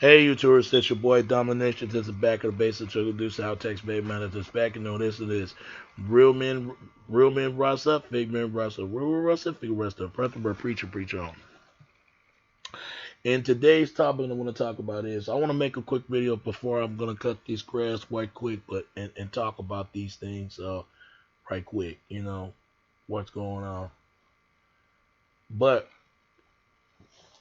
Hey, you tourists, it's your boy Domination. This is back of the base to introduce how text baby man this back and know this it is. Real men rise up, fake men rise up, real rise up, fake rise up, preferable preacher, preach on. In today's topic I want to talk about is I want to make a quick video before I'm gonna cut these grass right quick, but and talk about these things right quick, what's going on. But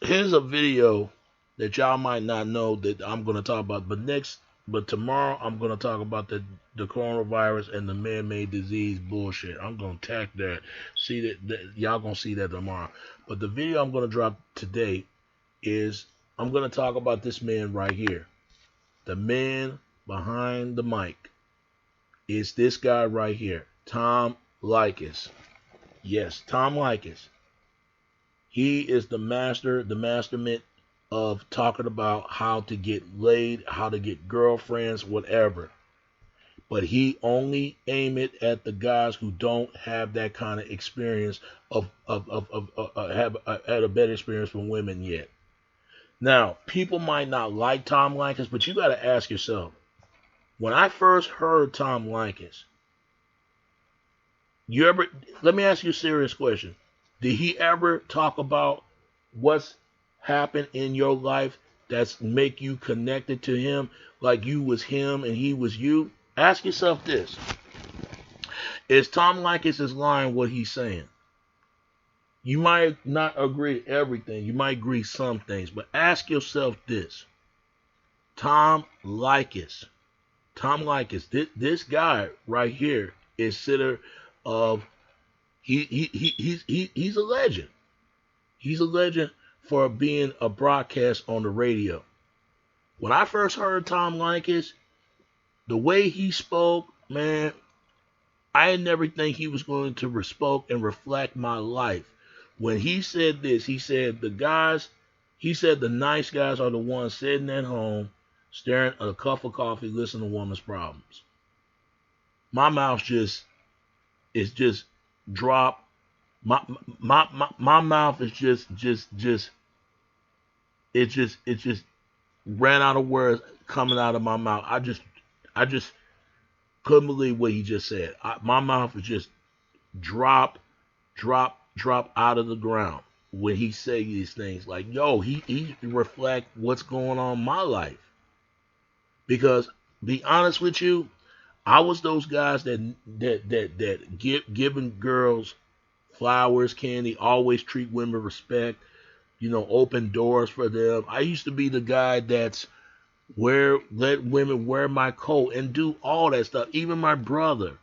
here's a video that y'all might not know that I'm going to talk about. But tomorrow I'm going to talk about the coronavirus and the man-made disease bullshit. I'm going to attack that. See that y'all going to see that tomorrow. But the video I'm going to drop today is I'm going to talk about this man right here. The man behind the mic is this guy right here, Tom Leykis. Yes, Tom Leykis. He is the mastermind of talking about how to get laid, how to get girlfriends, whatever. But he only aim it at the guys who don't have that kind of experience have had a better experience with women yet. Now, people might not like Tom Leykis, but you got to ask yourself. When I first heard Tom Leykis, let me ask you a serious question. Did he ever talk about what's happened in your life that's make you connected to him like you was him and he was you? Ask yourself this. Is Tom Leykis is lying what he's saying? You might not agree to everything. You might agree some things. But ask yourself this. Tom Leykis. This guy right here is considered of he's a legend. He's a legend for being a broadcast on the radio. When I first heard Tom Leykis, the way he spoke, man, I never think he was going to spoke and reflect my life. When he said this, he said the nice guys are the ones sitting at home, staring at a cup of coffee, listening to women's problems. My mouth is just drop. My mouth is just ran out of words coming out of my mouth. I just couldn't believe what he just said. My mouth is just drop out of the ground when he say these things. Like, yo, he reflect what's going on in my life. Because be honest with you, I was those guys that giving girls flowers, candy, always treat women respect, open doors for them. I used to be the guy that's let women wear my coat and do all that stuff. Even my brother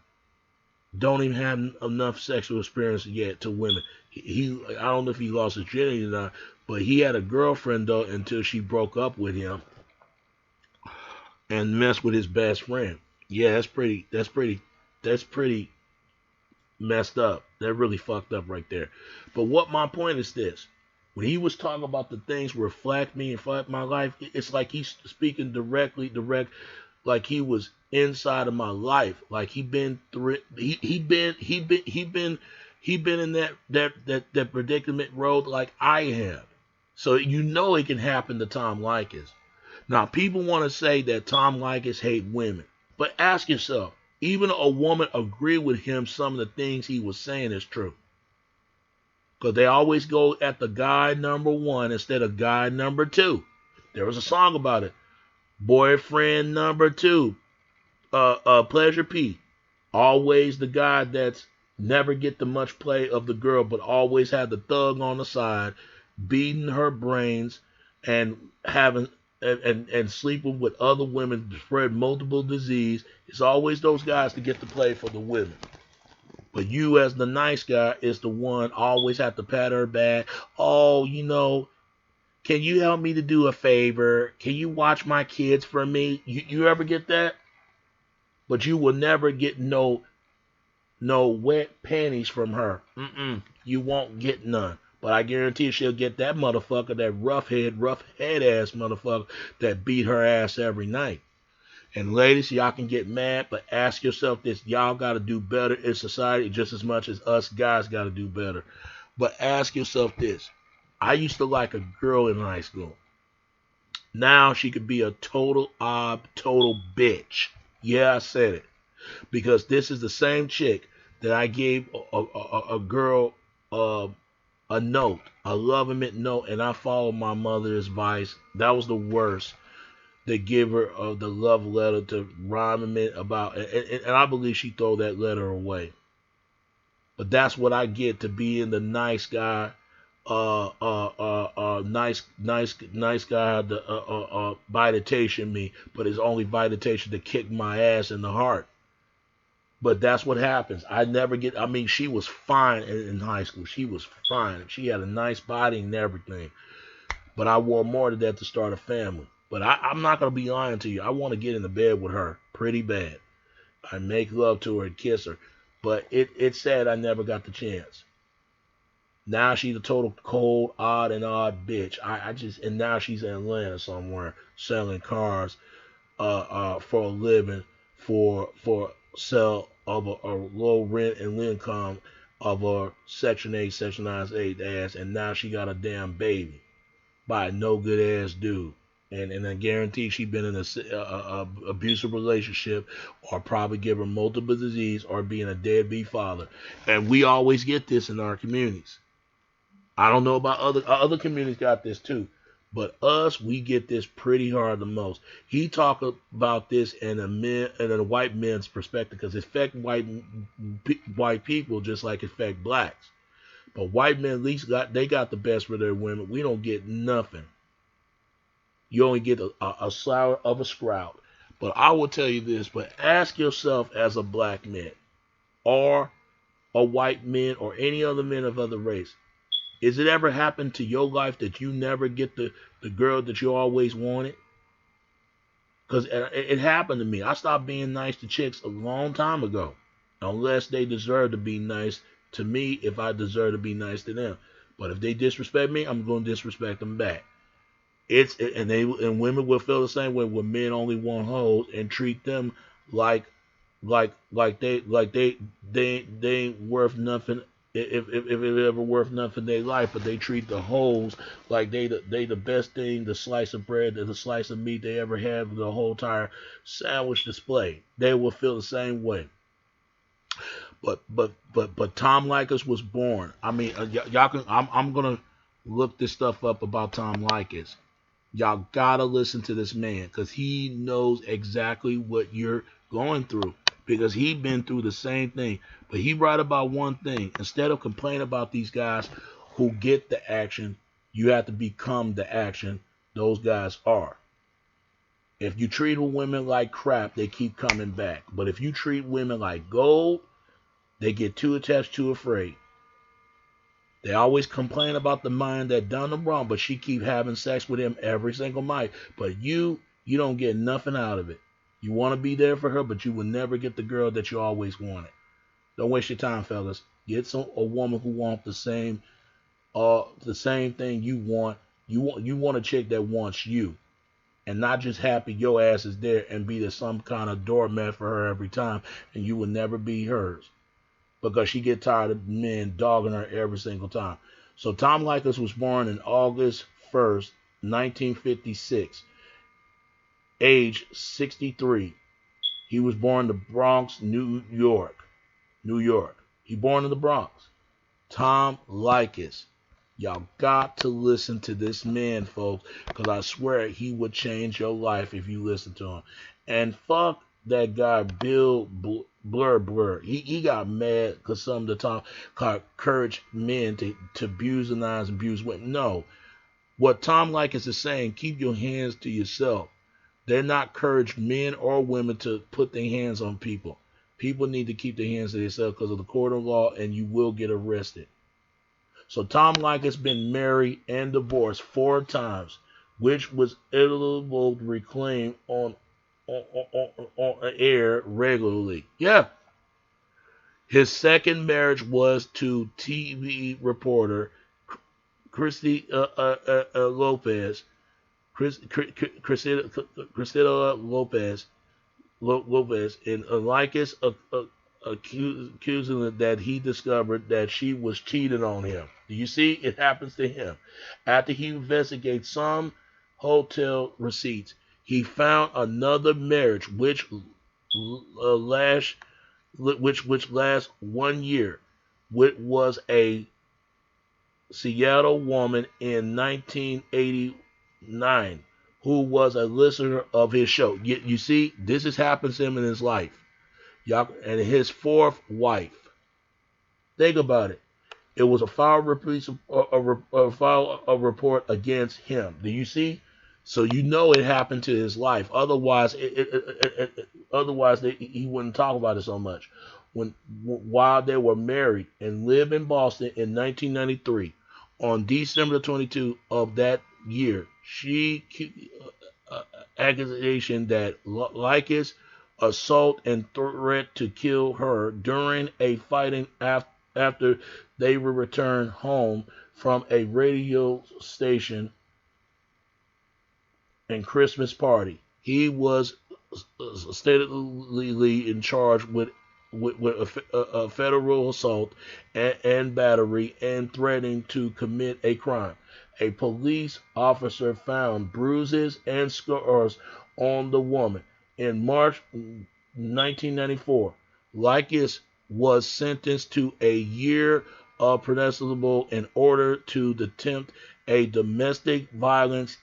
don't even have enough sexual experience yet to women. I don't know if he lost his virginity or not, but he had a girlfriend though until she broke up with him and messed with his best friend. Yeah, that's pretty messed up. That really fucked up right there. But what my point is this. When he was talking about the things reflect me and reflect my life, it's like he's speaking direct, like he was inside of my life. Like he been through it. He been in that predicament road like I have. So it can happen to Tom Leykis. Now people want to say that Tom Leykis hate women. But ask yourself, even a woman agree with him some of the things he was saying is true. Because they always go at the guy number one instead of guy number two. There was a song about it. Boyfriend number two, Pleasure P. Always the guy that's never get the much play of the girl, but always had the thug on the side, beating her brains and having and sleeping with other women, spread multiple disease. It's always those guys to get the play for the women. But you as the nice guy is the one always have to pat her back. Oh, can you help me to do a favor? Can you watch my kids for me? You ever get that? But you will never get no wet panties from her. You won't get none. But I guarantee she'll get that motherfucker, that rough head ass motherfucker that beat her ass every night. And ladies, y'all can get mad, but ask yourself this. Y'all got to do better in society just as much as us guys got to do better. But ask yourself this. I used to like a girl in high school. Now she could be a total bitch. Yeah, I said it. Because this is the same chick that I gave a girl a note, a love and note, and I followed my mother's advice. That was the worst. They give her the love letter to rhyme it about, and I believe she throw that letter away. But that's what I get to being the nice guy, nice guy, the vitation me, but it's only vitation to kick my ass in the heart. But that's what happens. I never get. I mean, she was fine in high school. She was fine. She had a nice body and everything. But I wore more to that to start a family. But I'm not gonna be lying to you. I want to get in the bed with her pretty bad. I make love to her and kiss her. But it's sad I never got the chance. Now she's a total cold, odd bitch. I just and now she's in Atlanta somewhere selling cars for a living for sell of a low rent and income of a Section 8, Section 9 ass, and now she got a damn baby by a no good ass dude. And I guarantee she been in a abusive relationship, or probably give her multiple disease, or being a deadbeat father. And we always get this in our communities. I don't know about other communities got this too, but us, we get this pretty hard the most. He talk about this in a white man's perspective, because it affect white people just like it affect blacks. But white men at least got the best for their women. We don't get nothing. You only get a sour of a sprout. But I will tell you this, but ask yourself as a black man, or a white man, or any other men of other race, is it ever happened to your life that you never get the girl that you always wanted? Because it happened to me. I stopped being nice to chicks a long time ago, unless they deserve to be nice to me if I deserve to be nice to them. But if they disrespect me, I'm going to disrespect them back. And women will feel the same way when men only want hoes and treat them like they ain't worth nothing, if it ever worth nothing in their life, but they treat the hoes like they the best thing, the slice of bread, the slice of meat they ever had, the whole entire sandwich display. They will feel the same way. But Tom Leykis was born. I mean, y'all can. I'm gonna look this stuff up about Tom Leykis. Y'all gotta listen to this man, because he knows exactly what you're going through, because he been through the same thing. But he right about one thing: instead of complaining about these guys who get the action, you have to become the action those guys are. If you treat women like crap, they keep coming back. But if you treat women like gold, they get too attached, too afraid. They always complain about the man that done them wrong, but she keep having sex with him every single night. But you don't get nothing out of it. You want to be there for her, but you will never get the girl that you always wanted. Don't waste your time, fellas. Get a woman who wants the same thing you want. You want a chick that wants you, and not just happy your ass is there and be some kind of doormat for her every time, and you will never be hers, because she get tired of men dogging her every single time. So Tom Leykis was born in August 1st, 1956, age 63. He was born in the Bronx, New York. He born in the Bronx. Tom Leykis. Y'all got to listen to this man, folks, because I swear he would change your life if you listen to him. And fuck that guy, Bill Blur. He got mad because some of the time encouraged men to abuse the nines, abuse women. No. What Tom Leykis is saying, keep your hands to yourself. They're not encouraging men or women to put their hands on people. People need to keep their hands to themselves because of the court of law, and you will get arrested. So Tom Leykis been married and divorced 4 times, which was illegal to reclaim on air regularly. Yeah. His second marriage was to TV reporter Christy Lopez. Christina Lopez, and Leykis accusing that he discovered that she was cheating on him. Do you see? It happens to him. After he investigates some hotel receipts. He found another marriage last which lasts 1 year, which was a Seattle woman in 1989 who was a listener of his show. You see, this has happened to him in his life. Y'all, and his fourth wife. Think about it. It was a file a report against him. Do you see? So you know it happened to his life. Otherwise, he wouldn't talk about it so much. While they were married and lived in Boston in 1993, on December 22 of that year, she accusation that Leykis assault and threat to kill her during a fighting after they were returned home from a radio station and Christmas party. He was statedly in charge with a federal assault and battery and threatening to commit a crime. A police officer found bruises and scars on the woman. In March 1994, Leykis was sentenced to a year of punishable in order to attempt a domestic violence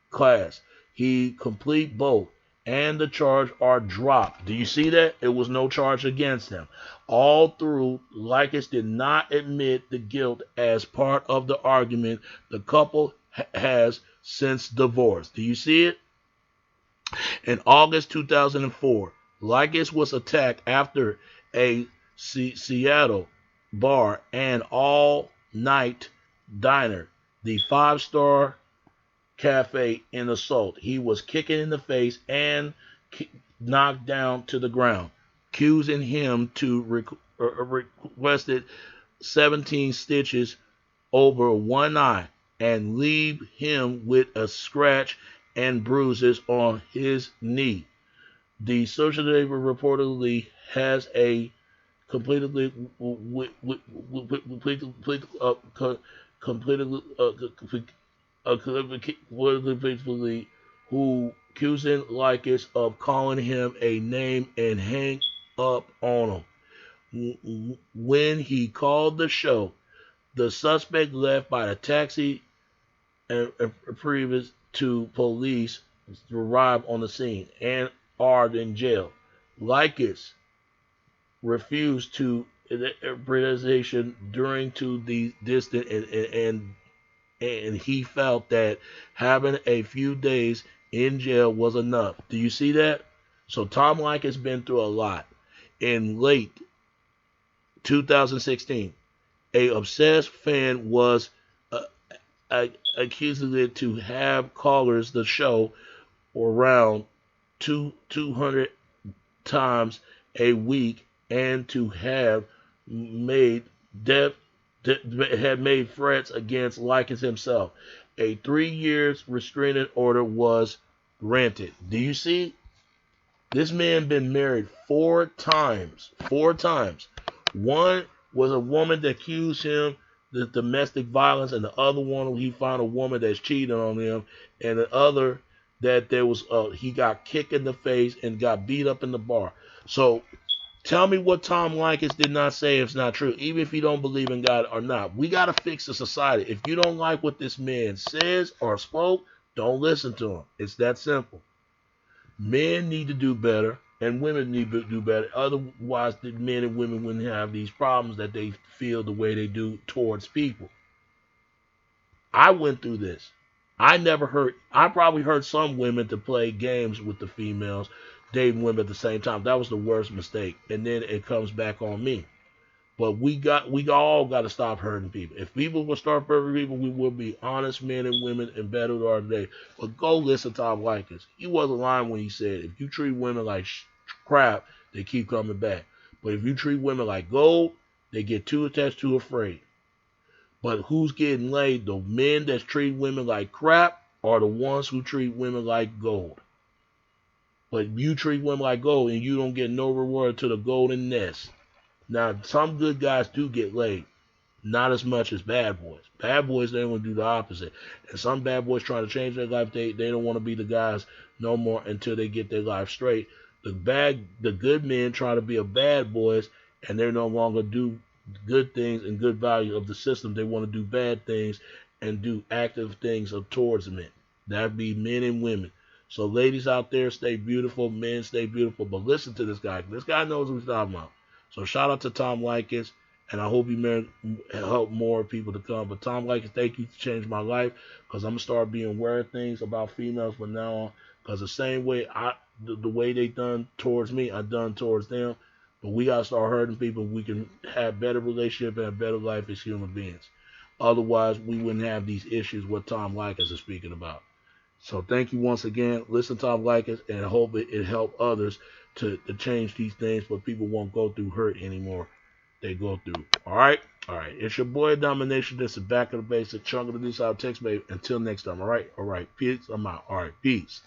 class. He complete both, and the charge are dropped. Do you see that? It was no charge against him. All through, Leykis did not admit the guilt as part of the argument the couple has since divorce. Do you see it? In August 2004, Leykis was attacked after a Seattle bar and all-night diner, the five-star cafe, in assault. He was kicked in the face and knocked down to the ground, accusing him to requested 17 stitches over one eye and leave him with a scratch and bruises on his knee. The Associated reportedly has a completely who accusing Leykis of calling him a name and hang up on him. When he called the show, the suspect left by the taxi and previous to police arrive on the scene and are in jail. Leykis refused to presentation during to the distant and he felt that having a few days in jail was enough. Do you see that? So Tom Leykis has been through a lot. In late 2016, a obsessed fan was accusing it to have callers the show around 200 times a week and to have made had made threats against Leykis himself. A 3 years restraining order was granted. Do you see? This man been married 4 times. 4 times. One was a woman that accused him of domestic violence, and the other one he found a woman that's cheating on him, and the other that there was he got kicked in the face and got beat up in the bar. So tell me what Tom Leykis did not say if it's not true, even if you don't believe in God or not. We got to fix the society. If you don't like what this man says or spoke, don't listen to him. It's that simple. Men need to do better, and women need to do better. Otherwise, the men and women wouldn't have these problems that they feel the way they do towards people. I went through this. I probably heard some women to play games with the females, dating women at the same time. That was the worst mistake. And then it comes back on me. But we all got to stop hurting people. If people will start hurting people, we will be honest men and women and better than our day. But go listen to Tom Leykis. He wasn't lying when he said, if you treat women like crap, they keep coming back. But if you treat women like gold, they get too attached, too afraid. But who's getting laid? The men that treat women like crap are the ones who treat women like gold. But you treat women like gold and you don't get no reward to the golden nest. Now, some good guys do get laid. not as much as bad boys. Bad boys, they want to do the opposite. And some bad boys trying to change their life, they don't want to be the guys no more until they get their life straight. The good men try to be a bad boys, and they no longer do good things and good value of the system. They want to do bad things and do active things towards men. That'd be men and women. So ladies out there, stay beautiful. Men, stay beautiful. But listen to this guy. This guy knows what he's talking about. So shout out to Tom Leykis, and I hope you help more people to come. But Tom Leykis, thank you to change my life, because I'm going to start being aware of things about females from now on. Because the same way the way they done towards me, I done towards them. But we got to start hurting people. We can have better relationship and a better life as human beings. Otherwise, we wouldn't have these issues what Tom Leykis is speaking about. So thank you once again. Listen to Tom Leykis, and I hope it help others to change these things, but people won't go through hurt anymore. They go through. All right? All right. It's your boy Domination. This is Back of the Basic. Chunk of the News Out Text, baby. Until next time. All right? All right. Peace. I'm out. All right. Peace.